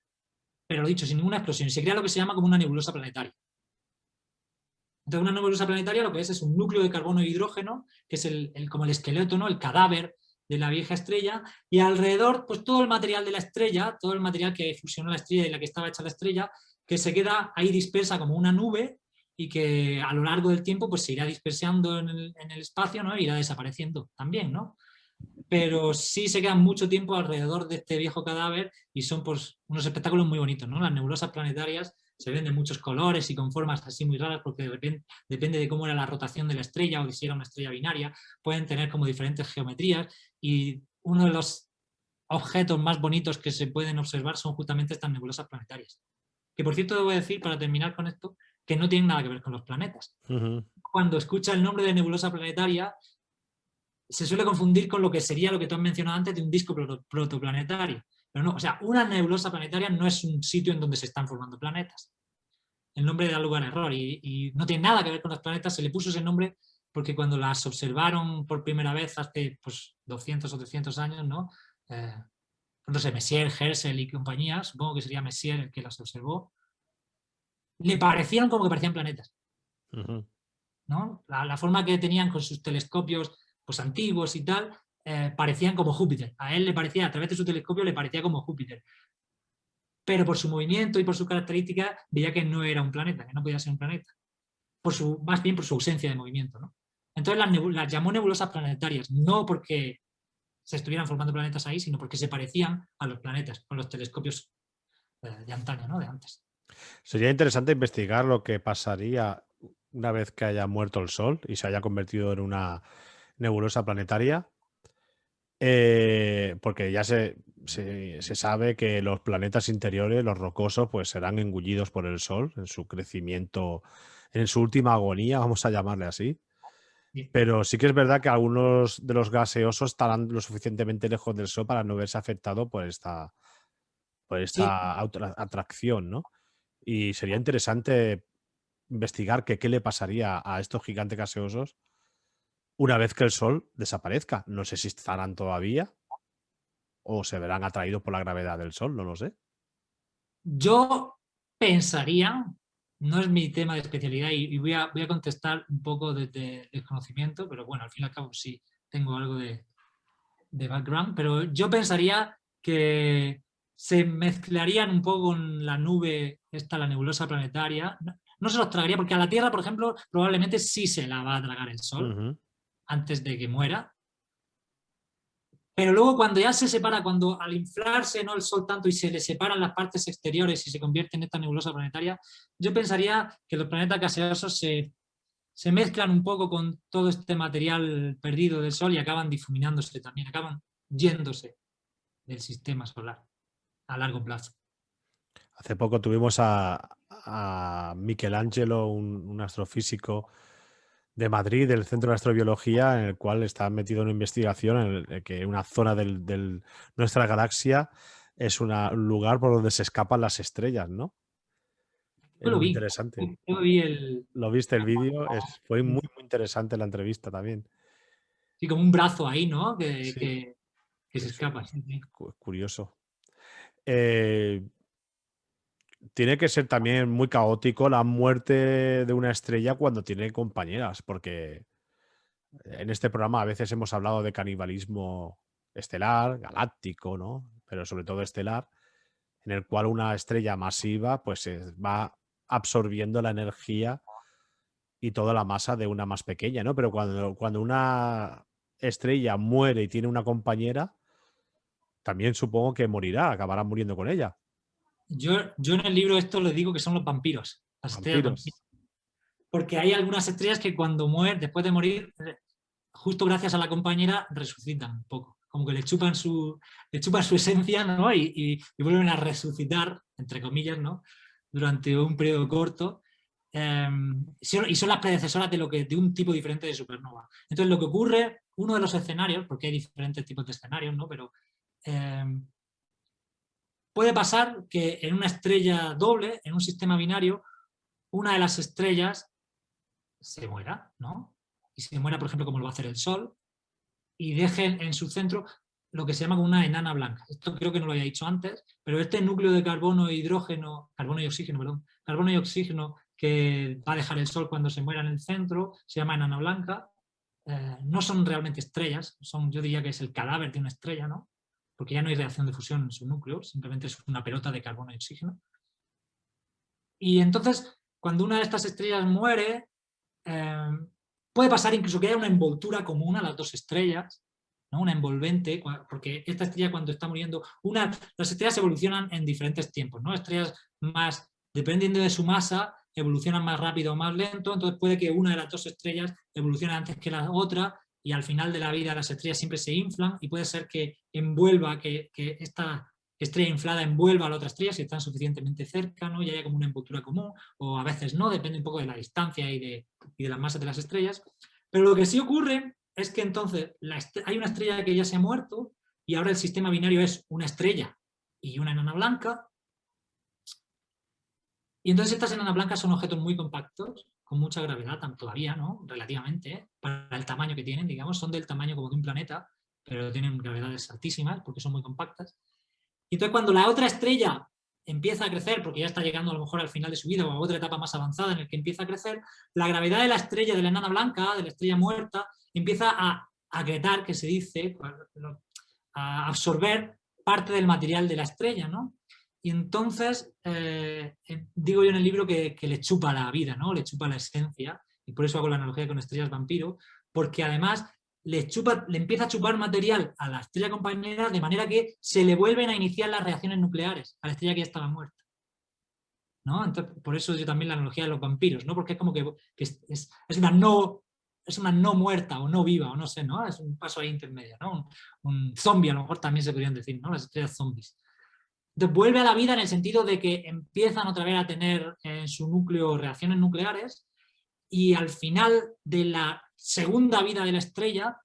pero lo dicho, sin ninguna explosión. Se crea lo que se llama como una nebulosa planetaria. Entonces, una nebulosa planetaria lo que es un núcleo de carbono e hidrógeno, que es como el esqueleto, ¿no? El cadáver de la vieja estrella, y alrededor, pues todo el material de la estrella, todo el material que fusionó la estrella y la que estaba hecha la estrella, que se queda ahí dispersa como una nube, y que a lo largo del tiempo pues se irá dispersando en el espacio, ¿no? E irá desapareciendo también, ¿no? Pero sí se quedan mucho tiempo alrededor de este viejo cadáver y son pues unos espectáculos muy bonitos, ¿no? Las nebulosas planetarias se ven de muchos colores y con formas así muy raras porque depende de cómo era la rotación de la estrella o de si era una estrella binaria, pueden tener como diferentes geometrías, y uno de los objetos más bonitos que se pueden observar son justamente estas nebulosas planetarias. Que por cierto debo decir, para terminar con esto, que no tienen nada que ver con los planetas. Cuando escucha el nombre de nebulosa planetaria, se suele confundir con lo que sería lo que tú has mencionado antes de un disco protoplanetario. Pero no, o sea, una nebulosa planetaria no es un sitio en donde se están formando planetas. El nombre da lugar a error y no tiene nada que ver con los planetas. Se le puso ese nombre porque cuando las observaron por primera vez hace pues, 200 o 300 años, ¿no? No sé, Messier, Herschel y compañía, supongo que sería Messier el que las observó, le parecieron como que parecían planetas. ¿No? La forma que tenían con sus telescopios pues, antiguos y tal, parecían como Júpiter. A él le parecía, a través de su telescopio, le parecía como Júpiter. Pero por su movimiento y por sus características, veía que no era un planeta, que no podía ser un planeta. Más bien por su ausencia de movimiento, ¿no? Entonces las llamó nebulosas planetarias, no porque se estuvieran formando planetas ahí, sino porque se parecían a los planetas con los telescopios de antaño, ¿no? De antes. Sería interesante investigar lo que pasaría una vez que haya muerto el Sol y se haya convertido en una nebulosa planetaria, porque ya se sabe que los planetas interiores, los rocosos, pues serán engullidos por el Sol en su crecimiento, en su última agonía, vamos a llamarle así. Sí. Pero sí que es verdad que algunos de los gaseosos estarán lo suficientemente lejos del Sol para no verse afectado por esta Sí. atracción, ¿no? Y sería interesante investigar qué le pasaría a estos gigantes gaseosos una vez que el Sol desaparezca. No sé si estarán todavía o se verán atraídos por la gravedad del Sol, no lo sé. Yo pensaría, no es mi tema de especialidad y voy a contestar un poco desde desconocimiento, pero bueno, al fin y al cabo sí tengo algo de background, pero yo pensaría que se mezclarían un poco con la nube, la nebulosa planetaria. No, no se los tragaría, porque a la Tierra, por ejemplo, probablemente sí se la va a tragar el Sol Ujú. antes de que muera. Pero luego cuando ya se separa, cuando al inflarse, ¿no?, el Sol tanto y se le separan las partes exteriores y se convierte en esta nebulosa planetaria, yo pensaría que los planetas gaseosos se mezclan un poco con todo este material perdido del Sol y acaban difuminándose también, acaban yéndose del sistema solar a largo plazo. Hace poco tuvimos a Michelangelo, un astrofísico de Madrid, del Centro de Astrobiología, en el cual está metido en una investigación en el que una zona de nuestra galaxia es un lugar por donde se escapan las estrellas, ¿no? Yo Es lo muy vi, interesante. yo vi el, ¿Lo viste el vídeo? Fue muy, muy interesante la entrevista también. sí, como un brazo ahí, ¿no? Sí, Que se sí, sí. escapa. Sí, sí. Curioso. Eh, Tiene que ser también muy caótico la muerte de una estrella cuando tiene compañeras, porque en este programa a veces hemos hablado de canibalismo estelar, galáctico, ¿no? Pero sobre todo estelar, en el cual una estrella masiva pues va absorbiendo la energía y toda la masa de una más pequeña, ¿no? Pero cuando una estrella muere y tiene una compañera, también supongo que morirá, acabará muriendo con ella. Yo en el libro esto le digo que son los vampiros, las estrellas Vampiros. vampiros. Porque hay algunas estrellas que cuando mueren, después de morir, justo gracias a la compañera, resucitan un poco. Como que le chupan su esencia, ¿no? Y vuelven a resucitar, entre comillas, ¿no? Durante un periodo corto. Y son las predecesoras de un tipo diferente de supernova. Entonces, lo que ocurre, uno de los escenarios, porque hay diferentes tipos de escenarios, ¿no? Pero puede pasar que en una estrella doble, en un sistema binario, una de las estrellas se muera, ¿no? Y se muera, por ejemplo, como lo va a hacer el Sol, y dejen en su centro lo que se llama una enana blanca. Esto creo que no lo había dicho antes, pero este núcleo de carbono e hidrógeno, carbono y oxígeno, perdón, carbono y oxígeno que va a dejar el Sol cuando se muera en el centro, se llama enana blanca. No son realmente estrellas, yo diría que es el cadáver de una estrella, ¿no? Porque ya no hay reacción de fusión en su núcleo, simplemente es una pelota de carbono y oxígeno. Y entonces, cuando una de estas estrellas muere, puede pasar incluso que haya una envoltura común a las dos estrellas, ¿no? Una envolvente, porque esta estrella cuando está muriendo, las estrellas evolucionan en diferentes tiempos, ¿no? Estrellas más, dependiendo de su masa, evolucionan más rápido o más lento, entonces puede que una de las dos estrellas evolucione antes que la otra y al final de la vida las estrellas siempre se inflan y puede ser que envuelva, que esta estrella inflada envuelva a la otra estrella si están suficientemente cerca, ¿no? Y haya como una envoltura común, o a veces no, depende un poco de la distancia y de las masas de las estrellas. Pero lo que sí ocurre es que entonces hay una estrella que ya se ha muerto y ahora el sistema binario es una estrella y una enana blanca. Y entonces estas enanas blancas son objetos muy compactos, con mucha gravedad, todavía, ¿no? Relativamente, ¿eh? Para el tamaño que tienen, digamos, son del tamaño como de un planeta, pero tienen gravedades altísimas porque son muy compactas. Y entonces cuando la otra estrella empieza a crecer, porque ya está llegando a lo mejor al final de su vida o a otra etapa más avanzada en la que empieza a crecer, la gravedad de la estrella, de la enana blanca, de la estrella muerta, empieza a agrietar, que se dice, a absorber parte del material de la estrella, ¿no? Y entonces, digo yo en el libro que le chupa la vida, ¿no? Le chupa la esencia, y por eso hago la analogía con estrellas vampiro, porque además le empieza a chupar material a la estrella compañera de manera que se le vuelven a iniciar las reacciones nucleares a la estrella que ya estaba muerta, ¿no? Entonces, por eso yo también la analogía de los vampiros, ¿no? Porque es como que es una no muerta o no viva o no sé, ¿no? Es un paso ahí intermedio, ¿no? Un zombie a lo mejor también se podrían decir, ¿no? Las estrellas zombies. Entonces, vuelve a la vida en el sentido de que empiezan otra vez a tener en su núcleo reacciones nucleares y al final de la segunda vida de la estrella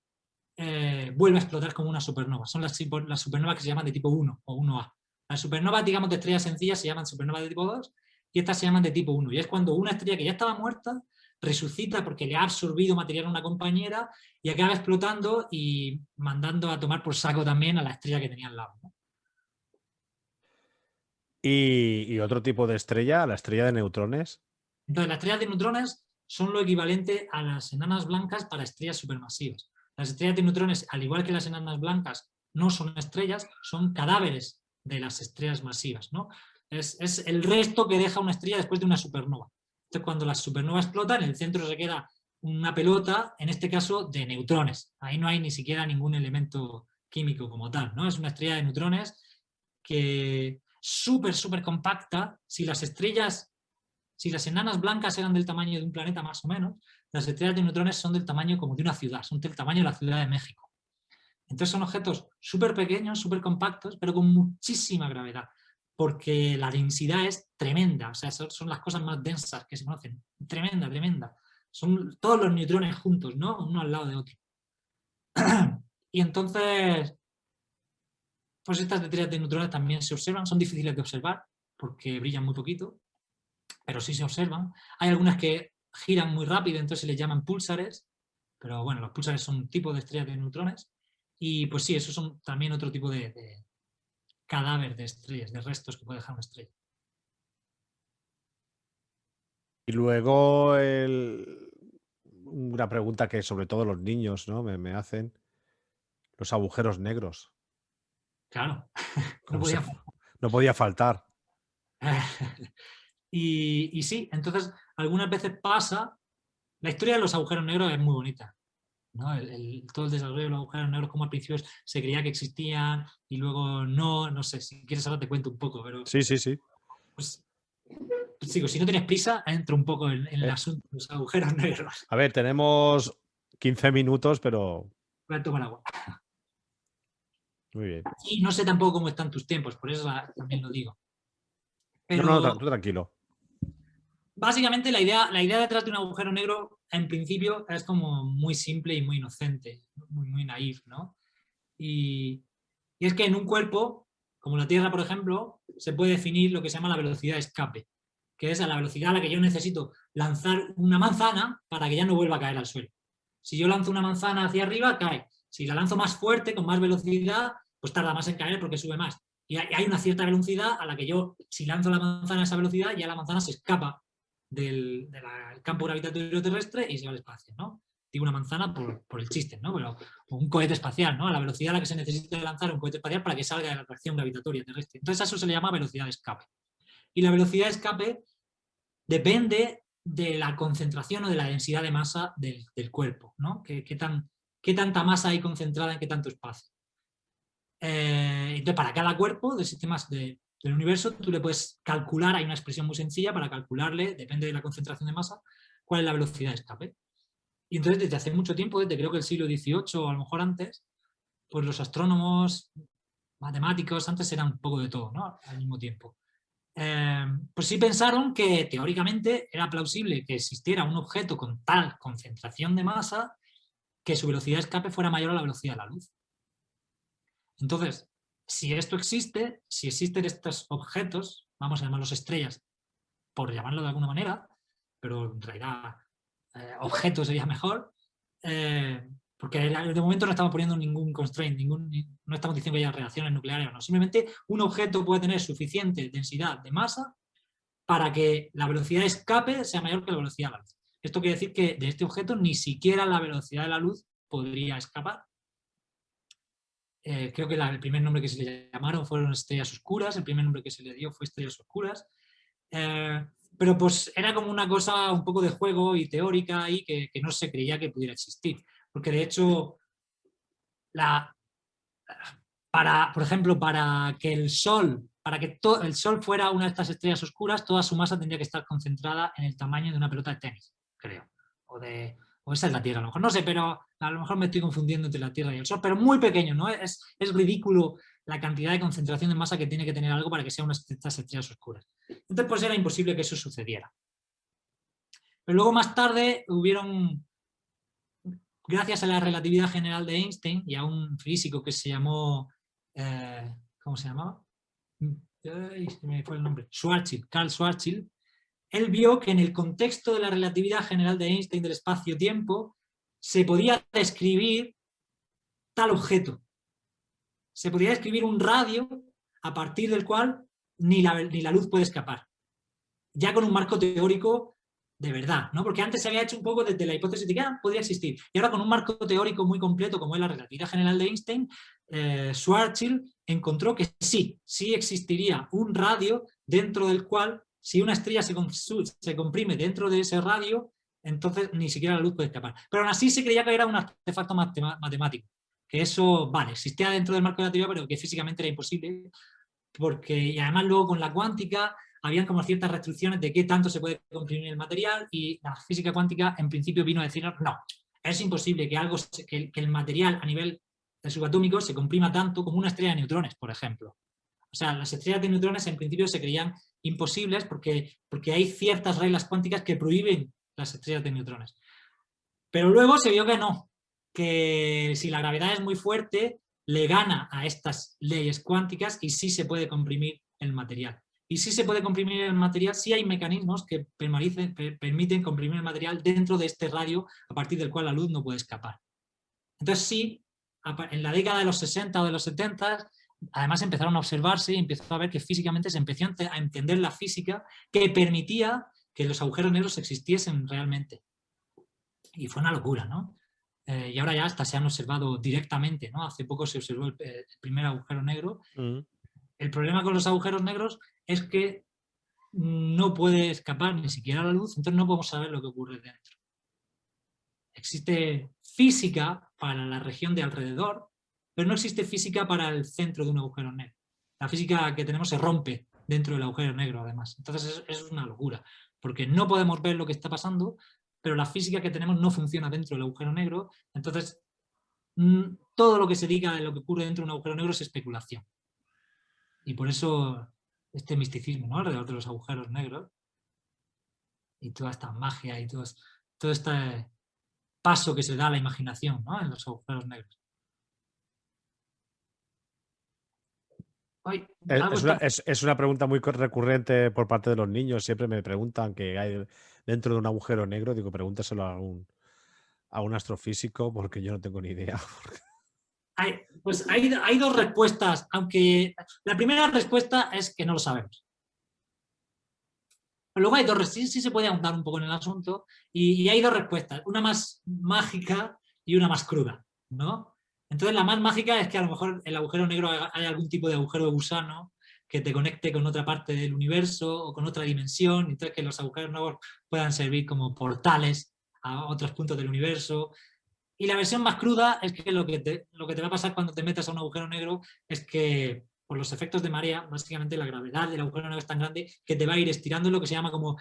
vuelve a explotar como una supernova. Son las supernovas que se llaman de tipo 1 o 1A. Las supernovas, digamos, de estrellas sencillas se llaman supernovas de tipo 2 y estas se llaman de tipo 1. Y es cuando una estrella que ya estaba muerta resucita porque le ha absorbido material a una compañera y acaba explotando y mandando a tomar por saco también a la estrella que tenía al lado, ¿no? Y otro tipo de estrella, la estrella de neutrones. Entonces, las estrellas de neutrones son lo equivalente a las enanas blancas para estrellas supermasivas. Las estrellas de neutrones, al igual que las enanas blancas, no son estrellas, son cadáveres de las estrellas masivas, ¿no? Es el resto que deja una estrella después de una supernova. Entonces, cuando la supernova explota, en el centro se queda una pelota, en este caso de neutrones. Ahí no hay ni siquiera ningún elemento químico como tal, ¿no? Es una estrella de neutrones que súper compacta. Si las enanas blancas eran del tamaño de un planeta más o menos, las estrellas de neutrones son del tamaño como de una ciudad, son del tamaño de la Ciudad de México. Entonces son objetos súper pequeños, súper compactos, pero con muchísima gravedad, porque la densidad es tremenda, o sea, son las cosas más densas que se conocen, tremenda. Son todos los neutrones juntos, ¿no? Uno al lado de otro. Y entonces, pues estas estrellas de neutrones también se observan, son difíciles de observar porque brillan muy poquito, pero sí se observan. Hay algunas que giran muy rápido, entonces se les llaman púlsares, pero bueno, los púlsares son un tipo de estrellas de neutrones. Y pues sí, esos son también otro tipo de cadáver de estrellas, de restos que puede dejar una estrella. Y luego una pregunta que sobre todo los niños, ¿no? me hacen, los agujeros negros. Claro, no ¿Cómo se, podía. no podía faltar. Y sí, entonces algunas veces pasa, la historia de los agujeros negros es muy bonita, ¿no? Todo el desarrollo de los agujeros negros, como al principio se creía que existían y luego no sé, si quieres ahora te cuento un poco, pero Sí, sí, sí. pues digo, si no tienes prisa, entro un poco en el Eh, asunto de los agujeros negros. a ver, tenemos 15 minutos, pero Voy a tomar agua. muy bien. Y no sé tampoco cómo están tus tiempos, por eso también lo digo. No, no, Pero tú tranquilo. básicamente la idea detrás de un agujero negro, en principio, es como muy simple y muy inocente, muy naif, ¿no? Y es que en un cuerpo, como la Tierra, por ejemplo, se puede definir lo que se llama la velocidad de escape, que es a la velocidad a la que yo necesito lanzar una manzana para que ya no vuelva a caer al suelo. Si yo lanzo una manzana hacia arriba, cae. Si la lanzo más fuerte, con más velocidad, pues tarda más en caer porque sube más. Y hay una cierta velocidad a la que yo, si lanzo la manzana a esa velocidad, ya la manzana se escapa del campo gravitatorio terrestre y se va al espacio, ¿no? Digo una manzana por el chiste, ¿no? Pero, o un cohete espacial, ¿no? A la velocidad a la que se necesita lanzar un cohete espacial para que salga de la atracción gravitatoria terrestre. Entonces a eso se le llama velocidad de escape. Y la velocidad de escape depende de la concentración o de la densidad de masa del cuerpo, ¿no? ¿Qué tanta masa hay concentrada en qué tanto espacio? Entonces, para cada cuerpo de sistemas del universo, tú le puedes calcular, hay una expresión muy sencilla para calcularle, depende de la concentración de masa, cuál es la velocidad de escape. Y entonces, desde hace mucho tiempo, desde creo que el siglo XVIII o a lo mejor antes, pues los astrónomos, matemáticos, antes eran un poco de todo, ¿no? Al mismo tiempo. Pues sí pensaron que teóricamente era plausible que existiera un objeto con tal concentración de masa que su velocidad de escape fuera mayor a la velocidad de la luz. Entonces, si esto existe, si existen estos objetos, vamos a llamarlos estrellas, por llamarlo de alguna manera, pero en realidad objeto sería mejor, porque de momento no estamos poniendo ningún constraint, no estamos diciendo que haya reacciones nucleares o no. Simplemente un objeto puede tener suficiente densidad de masa para que la velocidad de escape sea mayor que la velocidad de la luz. Esto quiere decir que de este objeto ni siquiera la velocidad de la luz podría escapar. Creo que el primer nombre que se le llamaron fueron estrellas oscuras, el primer nombre que se le dio fue estrellas oscuras. Pero pues era como una cosa un poco de juego y teórica y que no se creía que pudiera existir. Porque de hecho, por ejemplo, para que el Sol, el Sol fuera una de estas estrellas oscuras, toda su masa tendría que estar concentrada en el tamaño de una pelota de tenis, creo. O esa es la Tierra, a lo mejor. No sé, pero a lo mejor me estoy confundiendo entre la Tierra y el Sol, pero muy pequeño, ¿no? Es ridículo la cantidad de concentración de masa que tiene que tener algo para que sea una de estas estrellas oscuras. Entonces, pues era imposible que eso sucediera. Pero luego más tarde gracias a la relatividad general de Einstein y a un físico que se llamó, ¿cómo se llamaba? Se me fue el nombre, Schwarzschild, Karl Schwarzschild, él vio que en el contexto de la relatividad general de Einstein del espacio-tiempo se podía describir tal objeto. Se podía describir un radio a partir del cual ni la luz puede escapar. Ya con un marco teórico de verdad, ¿no? Porque antes se había hecho un poco desde la hipótesis de que podría existir. Y ahora con un marco teórico muy completo como es la relatividad general de Einstein, Schwarzschild encontró que sí existiría un radio dentro del cual, si una estrella se comprime dentro de ese radio, entonces ni siquiera la luz puede escapar. Pero aún así se creía que era un artefacto matemático. Que eso, vale, existía dentro del marco de la teoría, pero que físicamente era imposible. Porque, y además luego con la cuántica habían como ciertas restricciones de qué tanto se puede comprimir el material, y la física cuántica en principio vino a decirnos, no, es imposible que el material a nivel subatómico se comprima tanto como una estrella de neutrones, por ejemplo. O sea, las estrellas de neutrones en principio se creían imposibles porque hay ciertas reglas cuánticas que prohíben las estrellas de neutrones. Pero luego se vio que no, que si la gravedad es muy fuerte, le gana a estas leyes cuánticas y sí se puede comprimir el material. Y si se puede comprimir el material, sí hay mecanismos que permiten comprimir el material dentro de este radio a partir del cual la luz no puede escapar. Entonces sí, en la década de los 60 o de los 70, además empezaron a observarse y empezó a ver que físicamente se empezó a entender la física que permitía que los agujeros negros existiesen realmente. Y fue una locura, ¿no? Y ahora ya hasta se han observado directamente, ¿no? Hace poco se observó el primer agujero negro. El problema con los agujeros negros es que no puede escapar ni siquiera la luz, entonces no podemos saber lo que ocurre dentro. Existe física para la región de alrededor, pero no existe física para el centro de un agujero negro. La física que tenemos se rompe dentro del agujero negro, además. Entonces es una locura, porque no podemos ver lo que está pasando, pero la física que tenemos no funciona dentro del agujero negro. Entonces todo lo que se diga de lo que ocurre dentro de un agujero negro es especulación. Y por eso este misticismo, ¿no?, alrededor de los agujeros negros y toda esta magia y todo este paso que se da a la imaginación, ¿no?, en los agujeros negros. Ay, es una pregunta muy recurrente por parte de los niños. Siempre me preguntan qué hay dentro de un agujero negro. Digo, pregúntaselo a un astrofísico, porque yo no tengo ni idea. Pues hay dos respuestas, aunque la primera respuesta es que no lo sabemos. Pero luego hay dos, sí se puede ahondar un poco en el asunto, y hay dos respuestas, una más mágica y una más cruda, ¿no? Entonces la más mágica es que a lo mejor el agujero negro hay algún tipo de agujero de gusano que te conecte con otra parte del universo o con otra dimensión, entonces que los agujeros negros puedan servir como portales a otros puntos del universo. Y la versión más cruda es que lo que te va a pasar cuando te metas a un agujero negro es que por los efectos de marea, básicamente la gravedad del agujero negro es tan grande que te va a ir estirando lo que se llama como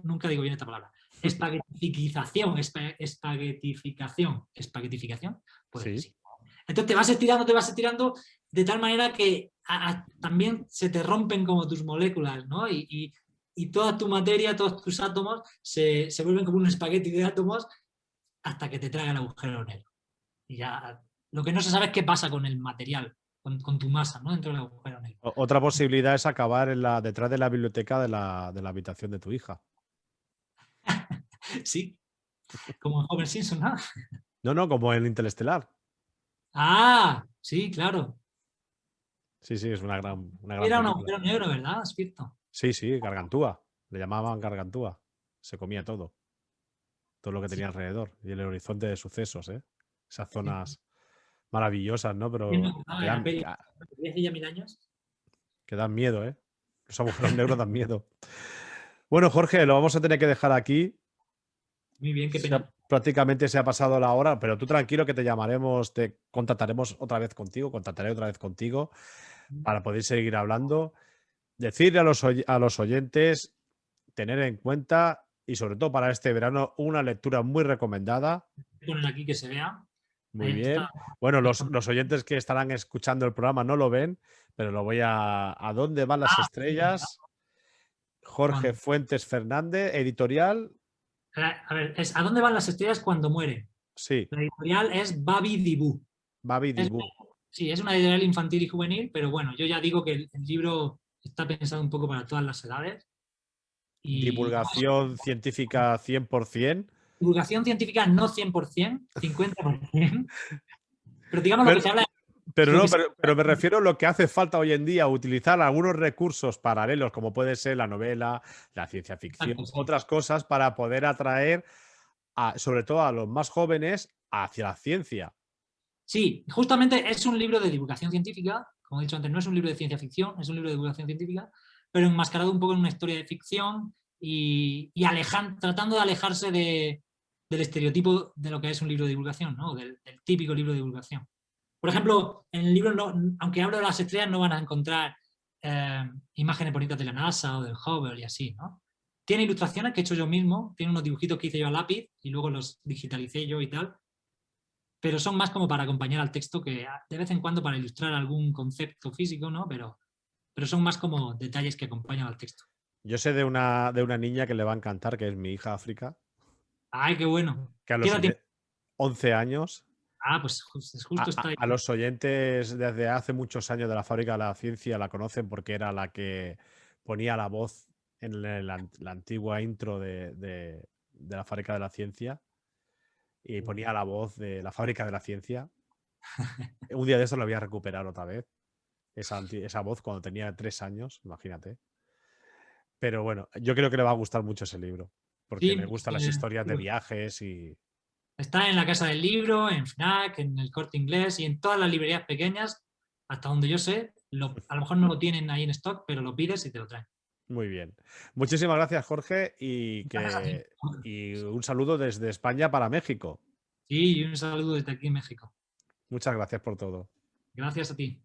nunca digo bien esta palabra. Espaguetificación. ¿Espaguetificación? Pues Sí. sí. Entonces te vas estirando de tal manera que también se te rompen como tus moléculas, ¿no? Y toda tu materia, todos tus átomos se vuelven como un espagueti de átomos hasta que te traga el agujero negro. Y ya lo que no se sabe es qué pasa con el material, con tu masa, ¿no?, dentro del agujero negro. Otra posibilidad es acabar detrás de la biblioteca de la habitación de tu hija. Sí, como en Homer Simpson, ¿no? No, como en Interestelar. Ah, sí, claro. Sí, es una gran Era un película. agujero negro, ¿verdad? Es cierto. Sí, Gargantúa. Le llamaban Gargantúa. Se comía todo lo que tenía alrededor. Y el horizonte de sucesos, ¿eh? Esas zonas maravillosas, ¿no? Pero que Hace ya 1000 años. que dan miedo, ¿eh? Los agujeros negros dan miedo. Bueno, Jorge, lo vamos a tener que dejar aquí. Muy bien, qué pena. Prácticamente se ha pasado la hora, pero tú tranquilo que te llamaremos, te contactaremos otra vez contigo, contactaré otra vez contigo para poder seguir hablando. Decirle a los oyentes, tener en cuenta, y sobre todo para este verano, una lectura muy recomendada. Poner aquí que se vea. Muy bien. Bueno, los oyentes que estarán escuchando el programa no lo ven, pero lo voy ¿A dónde van las estrellas? Jorge Fuentes Fernández, editorial. A ver, ¿a dónde van las estrellas cuando mueren? Sí. La editorial es Babi Dibú. Babi Dibú. Sí, es una editorial infantil y juvenil, pero bueno, yo ya digo que el libro está pensado un poco para todas las edades. Y Divulgación científica 100%. divulgación científica no 100%, 50%, pero digamos lo que Pero, se habla. pero Lo no, que se- pero me refiero a lo que hace falta hoy en día, utilizar algunos recursos paralelos, como puede ser la novela, la ciencia ficción, Exacto, sí. otras cosas, para poder atraer sobre todo a los más jóvenes hacia la ciencia. Sí, justamente es un libro de divulgación científica, como he dicho antes, no es un libro de ciencia ficción, es un libro de divulgación científica, pero enmascarado un poco en una historia de ficción y tratando de alejarse del estereotipo de lo que es un libro de divulgación, ¿no? Del típico libro de divulgación. Por ejemplo, en el libro, aunque hablo de las estrellas, no van a encontrar imágenes bonitas de la NASA o del Hubble y así, ¿no? Tiene ilustraciones que he hecho yo mismo, tiene unos dibujitos que hice yo a lápiz y luego los digitalicé yo y tal, pero son más como para acompañar al texto que de vez en cuando para ilustrar algún concepto físico, ¿no? Pero son más como detalles que acompañan al texto. Yo sé de una niña que le va a encantar, que es mi hija África, ¡Ay, qué bueno! que a ¿Qué los edad tiene? 11 años. Pues justo está ahí. A los oyentes desde hace muchos años de la Fábrica de la Ciencia la conocen porque era la que ponía la voz en la antigua intro de la Fábrica de la Ciencia y ponía la voz de la Fábrica de la Ciencia. Un día de eso la voy a recuperar otra vez, esa voz cuando tenía 3 años, imagínate. Pero bueno, yo creo que le va a gustar mucho ese libro, porque le Sí, gustan las historias de viajes y... está en la Casa del Libro, en FNAC, en el Corte Inglés y en todas las librerías pequeñas, hasta donde yo sé. A lo mejor no lo tienen ahí en stock, pero lo pides y te lo traen. Muy bien. Muchísimas gracias, Jorge, Gracias a ti. y un saludo desde España para México. Sí, y un saludo desde aquí en México. Muchas gracias por todo. Gracias a ti.